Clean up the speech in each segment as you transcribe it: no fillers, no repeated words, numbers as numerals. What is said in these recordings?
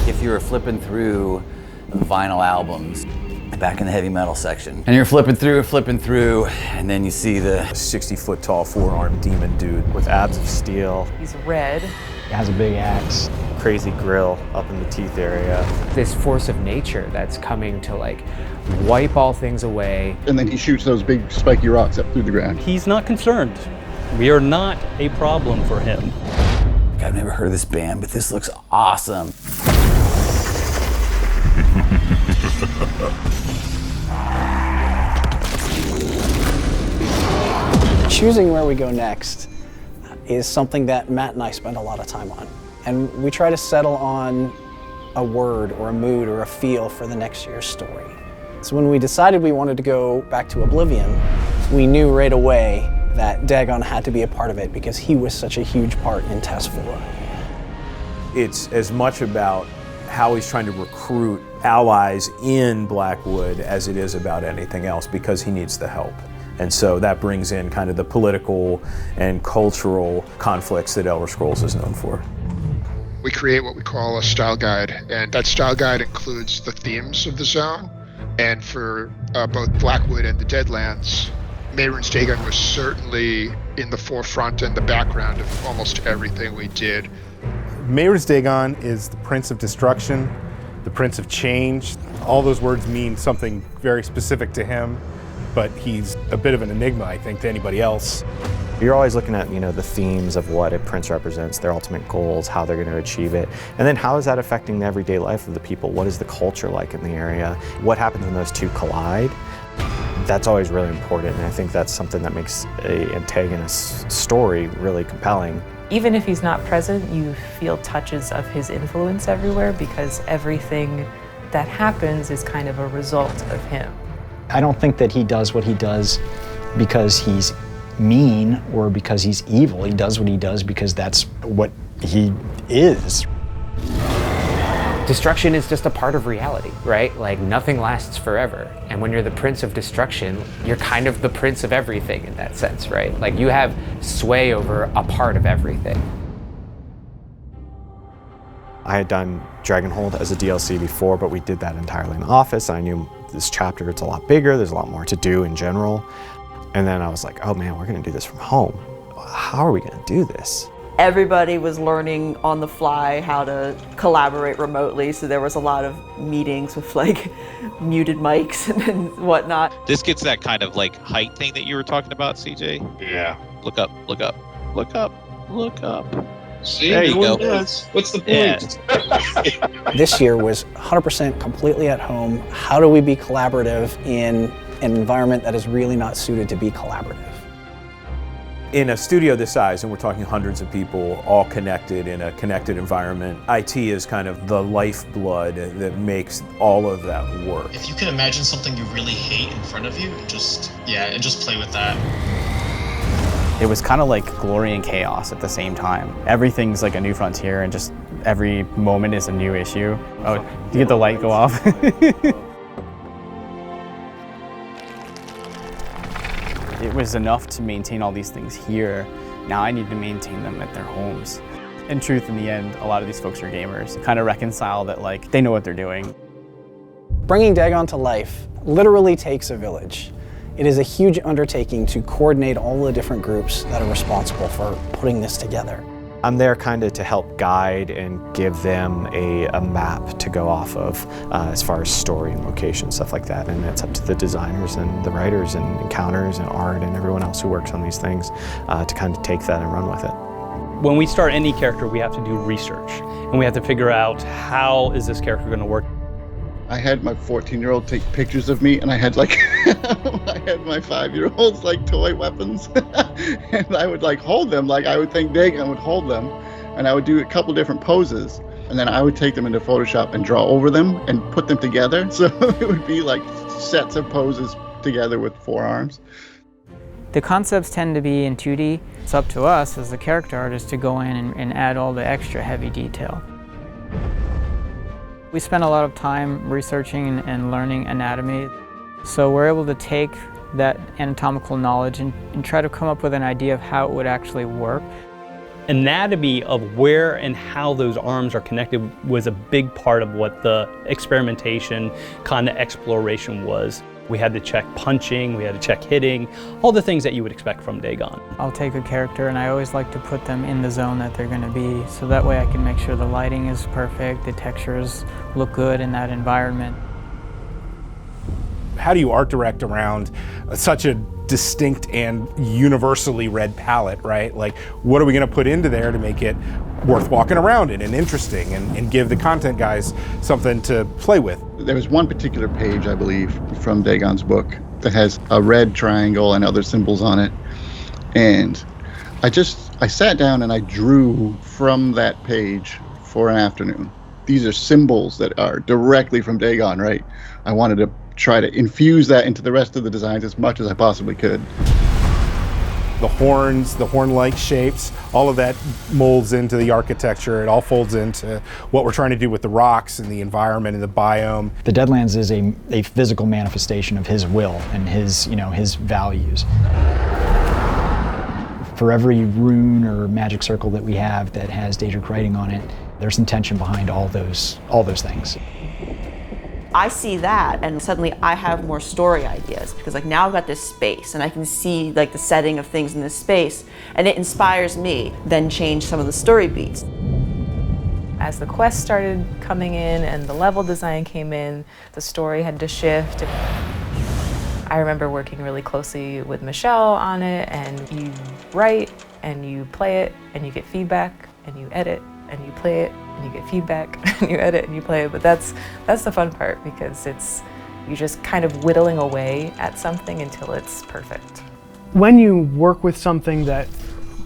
If you were flipping through vinyl albums back in the heavy metal section, and you're flipping through, and then you see the 60-foot tall four-armed demon dude with abs of steel. He's red. He has a big axe. Crazy grill up in the teeth area. This force of nature that's coming to like wipe all things away. And then he shoots those big spiky rocks up through the ground. He's not concerned. We are not a problem for him. I've never heard of this band, but this looks awesome. Choosing where we go next is something that Matt and I spend a lot of time on. And we try to settle on a word or a mood or a feel for the next year's story. So when we decided we wanted to go back to Oblivion, we knew right away that Dagon had to be a part of it because he was such a huge part in TESO. It's as much about how he's trying to recruit allies in Blackwood as it is about anything else, because he needs the help. And so that brings in kind of the political and cultural conflicts that Elder Scrolls is known for. We create what we call a style guide, and that style guide includes the themes of the zone. And for both Blackwood and the Deadlands, Mehrunes Dagon was certainly in the forefront and the background of almost everything we did. Mehrunes Dagon is the Prince of Destruction, the Prince of Change. All those words mean something very specific to him, but he's a bit of an enigma, I think, to anybody else. You're always looking at, the themes of what a prince represents, their ultimate goals, how they're going to achieve it, and then how is that affecting the everyday life of the people? What is the culture like in the area? What happens when those two collide? That's always really important, and I think that's something that makes an antagonist's story really compelling. Even if he's not present, you feel touches of his influence everywhere because everything that happens is kind of a result of him. I don't think that he does what he does because he's mean or because he's evil. He does what he does because that's what he is. Destruction is just a part of reality, right? Like nothing lasts forever. And when you're the Prince of Destruction, you're kind of the Prince of everything in that sense, right? Like you have sway over a part of everything. I had done Dragonhold as a DLC before, but we did that entirely in the office. I knew this chapter, it's a lot bigger, there's a lot more to do in general. And then I was like, oh man, we're gonna do this from home. How are we gonna do this? Everybody was learning on the fly how to collaborate remotely, so there was a lot of meetings with like muted mics and whatnot. This gets that kind of like height thing that you were talking about, CJ. Yeah. Look up, look up, look up, look up. See, there you no go. one does. What's the point? Yeah. This year was 100% completely at home. How do we be collaborative in an environment that is really not suited to be collaborative? In a studio this size, and we're talking hundreds of people all connected in a connected environment, IT is kind of the lifeblood that makes all of that work. If you can imagine something you really hate in front of you, and just play with that. It was kind of like glory and chaos at the same time. Everything's like a new frontier, and just every moment is a new issue. Oh, you get the light go off. It was enough to maintain all these things here. Now I need to maintain them at their homes. In truth, in the end, a lot of these folks are gamers. Kind of reconcile that like they know what they're doing. Bringing Dagon to life literally takes a village. It is a huge undertaking to coordinate all the different groups that are responsible for putting this together. I'm there kind of to help guide and give them a map to go off of as far as story and location, stuff like that. And it's up to the designers and the writers and encounters and art and everyone else who works on these things to kind of take that and run with it. When we start any character, we have to do research, and we have to figure out how is this character going to work. I had my 14-year-old take pictures of me, and I had like, I had my 5-year-olds like toy weapons, and I would like hold them, like I would think Dagon would hold them, and I would do a couple different poses, and then I would take them into Photoshop and draw over them and put them together, so it would be like sets of poses together with 4 arms. The concepts tend to be in 2D. It's up to us as the character artist to go in and add all the extra heavy detail. We spend a lot of time researching and learning anatomy, so we're able to take that anatomical knowledge and try to come up with an idea of how it would actually work. anatomy of where and how those arms are connected was a big part of what the experimentation, kind of exploration was. We had to check punching, we had to check hitting, all the things that you would expect from Dagon. I'll take a character and I always like to put them in the zone that they're going to be, so that way I can make sure the lighting is perfect, the textures look good in that environment. How do you art direct around such a distinct and universally read palette, right? Like, what are we going to put into there to make it worth walking around in and interesting and give the content guys something to play with? There was one particular page, I believe, from Dagon's book that has a red triangle and other symbols on it. And I sat down and I drew from that page for an afternoon. These are symbols that are directly from Dagon, right? I wanted to try to infuse that into the rest of the designs as much as I possibly could. The horns, the horn-like shapes, all of that molds into the architecture. It all folds into what we're trying to do with the rocks and the environment and the biome. The Deadlands is a physical manifestation of his will and his, his values. For every rune or magic circle that we have that has Daedric writing on it, there's intention behind all those things. I see that and suddenly I have more story ideas because like now I've got this space and I can see like the setting of things in this space and it inspires me, then change some of the story beats. As the quests started coming in and the level design came in, the story had to shift. I remember working really closely with Michelle on it, and you write and you play it and you get feedback and you edit and you play it and you get feedback and you edit and you play it. But that's the fun part because you're just kind of whittling away at something until it's perfect. When you work with something that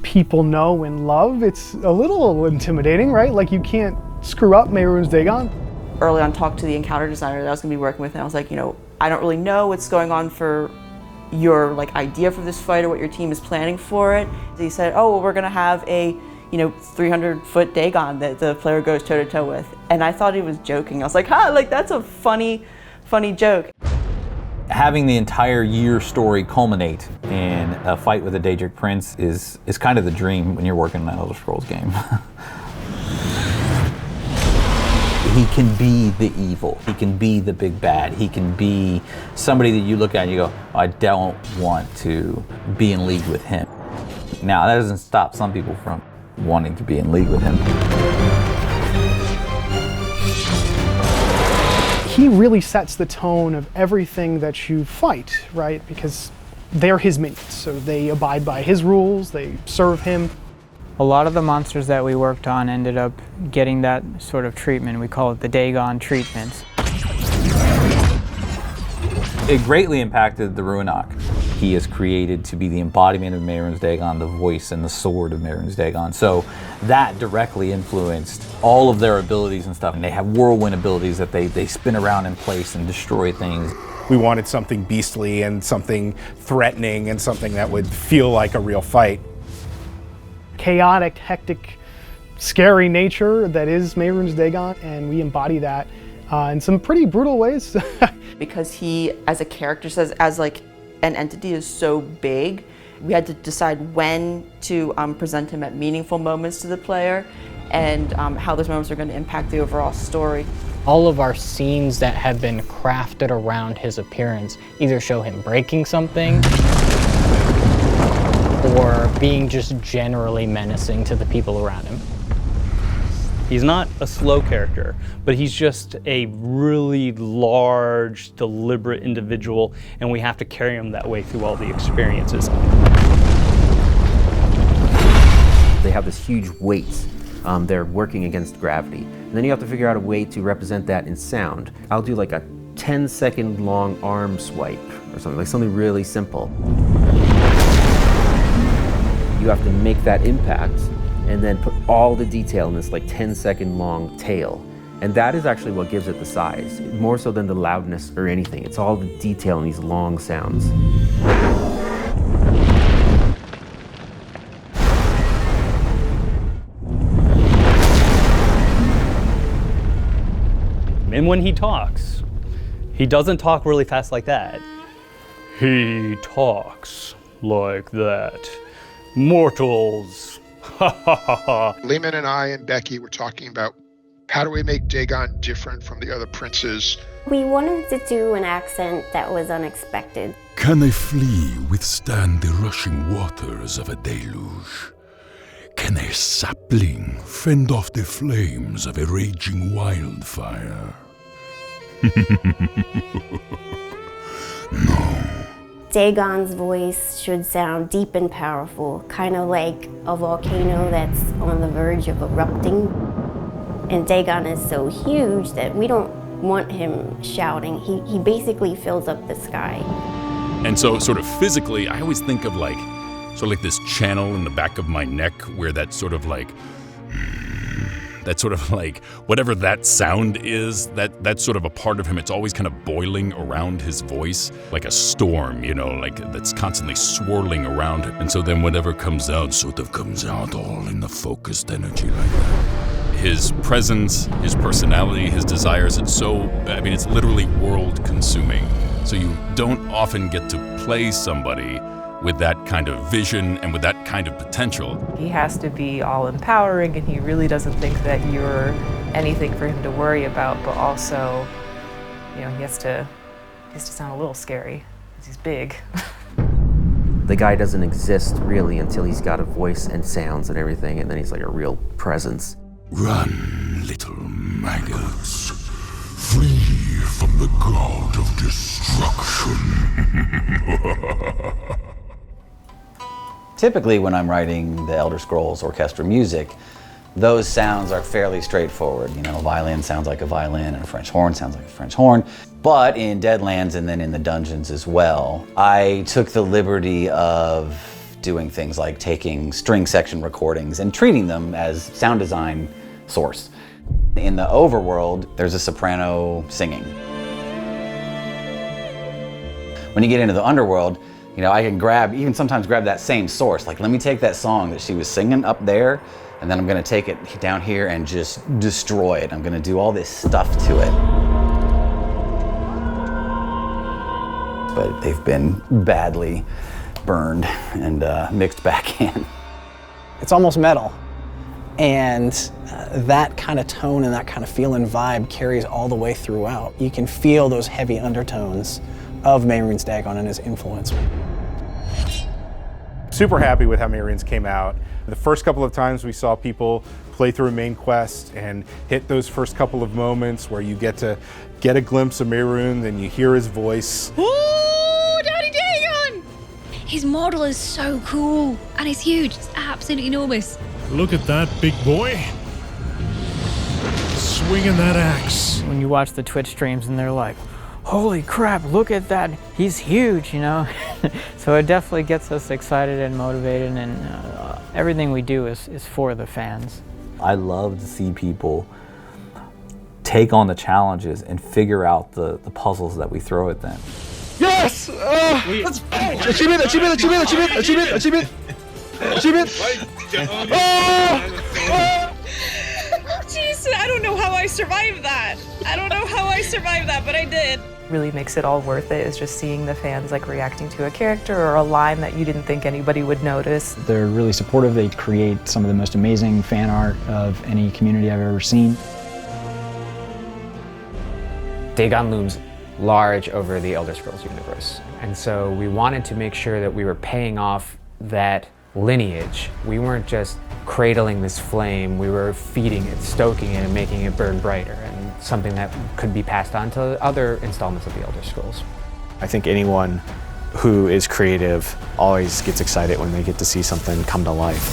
people know and love, it's a little intimidating, right? Like you can't screw up Mehrunes Dagon. Early on, talked to the encounter designer that I was going to be working with, and I was like, I don't really know what's going on for your idea for this fight or what your team is planning for it. He said, oh, well, we're going to have a 300-foot Dagon that the player goes toe-to-toe with. And I thought he was joking. I was like, that's a funny joke. Having the entire year story culminate in a fight with a Daedric prince is kind of the dream when you're working on an Elder Scrolls game. He can be the evil. He can be the big bad. He can be somebody that you look at and you go, I don't want to be in league with him. Now, that doesn't stop some people from wanting to be in league with him. He really sets the tone of everything that you fight, right? Because they're his minions, so they abide by his rules, they serve him. A lot of the monsters that we worked on ended up getting that sort of treatment. We call it the Dagon treatment. It greatly impacted the Ruinok. He is created to be the embodiment of Mehrunes Dagon, the voice and the sword of Mehrunes Dagon. So that directly influenced all of their abilities and stuff. And they have whirlwind abilities that they spin around in place and destroy things. We wanted something beastly and something threatening and something that would feel like a real fight. Chaotic, hectic, scary nature that is Mehrunes Dagon, and we embody that in some pretty brutal ways. Because he, as a character, as an entity is so big, we had to decide when to present him at meaningful moments to the player and how those moments are going to impact the overall story. All of our scenes that have been crafted around his appearance either show him breaking something or being just generally menacing to the people around him. He's not a slow character, but he's just a really large, deliberate individual, and we have to carry him that way through all the experiences. They have this huge weight. They're working against gravity. And then you have to figure out a way to represent that in sound. I'll do like a 10-second long arm swipe or something really simple. You have to make that impact and then put all the detail in this 10-second long tail. And that is actually what gives it the size, more so than the loudness or anything. It's all the detail in these long sounds. And when he talks, he doesn't talk really fast like that. He talks like that. Mortals Lehman and I and Becky were talking about how do we make Dagon different from the other princes. We wanted to do an accent that was unexpected. Can a flea withstand the rushing waters of a deluge? Can a sapling fend off the flames of a raging wildfire? No. Dagon's voice should sound deep and powerful, kind of like a volcano that's on the verge of erupting. And Dagon is so huge that we don't want him shouting. He basically fills up the sky. And so sort of physically, I always think of like, sort of like this channel in the back of my neck where that sort of like, whatever that sound is, that's sort of a part of him. It's always kind of boiling around his voice, like a storm, you know, like that's constantly swirling around it. And so then whatever comes out sort of comes out all in the focused energy like that. His presence, his personality, his desires, it's literally world consuming. So you don't often get to play somebody with that kind of vision and with that kind of potential. He has to be all empowering, and he really doesn't think that you're anything for him to worry about, but also, you know, he has to sound a little scary because he's big. The guy doesn't exist really until he's got a voice and sounds and everything, and then he's like a real presence. Run, little maggots. Flee from the god of destruction. Typically, when I'm writing the Elder Scrolls orchestra music, those sounds are fairly straightforward. You know, a violin sounds like a violin, and a French horn sounds like a French horn. But in Deadlands and then in the dungeons as well, I took the liberty of doing things like taking string section recordings and treating them as sound design source. In the overworld, there's a soprano singing. When you get into the underworld, you know, I can sometimes grab that same source. Like, let me take that song that she was singing up there, and then I'm gonna take it down here and just destroy it. I'm gonna do all this stuff to it. But they've been badly burned and mixed back in. It's almost metal. And that kind of tone and that kind of feel and vibe carries all the way throughout. You can feel those heavy undertones of Mehrunes Dagon and his influence. Super happy with how Mehrunes came out. The first couple of times we saw people play through a main quest and hit those first couple of moments where you get to get a glimpse of Mehrunes and you hear his voice. Ooh, Daddy Dagon! His model is so cool, and it's huge. It's absolutely enormous. Look at that big boy. Swinging that axe. When you watch the Twitch streams and they're like, holy crap, look at that, he's huge, you know? So it definitely gets us excited and motivated, and everything we do is for the fans. I love to see people take on the challenges and figure out the puzzles that we throw at them. Yes! Achievement! Jeez, I don't know how I survived that. But I did. Really makes it all worth it is just seeing the fans like reacting to a character or a line that you didn't think anybody would notice. They're really supportive. They create some of the most amazing fan art of any community I've ever seen. Dagon looms large over the Elder Scrolls universe. And so we wanted to make sure that we were paying off that lineage. We weren't just cradling this flame, we were feeding it, stoking it, and making it burn brighter, and something that could be passed on to other installments of the Elder Scrolls. I think anyone who is creative always gets excited when they get to see something come to life.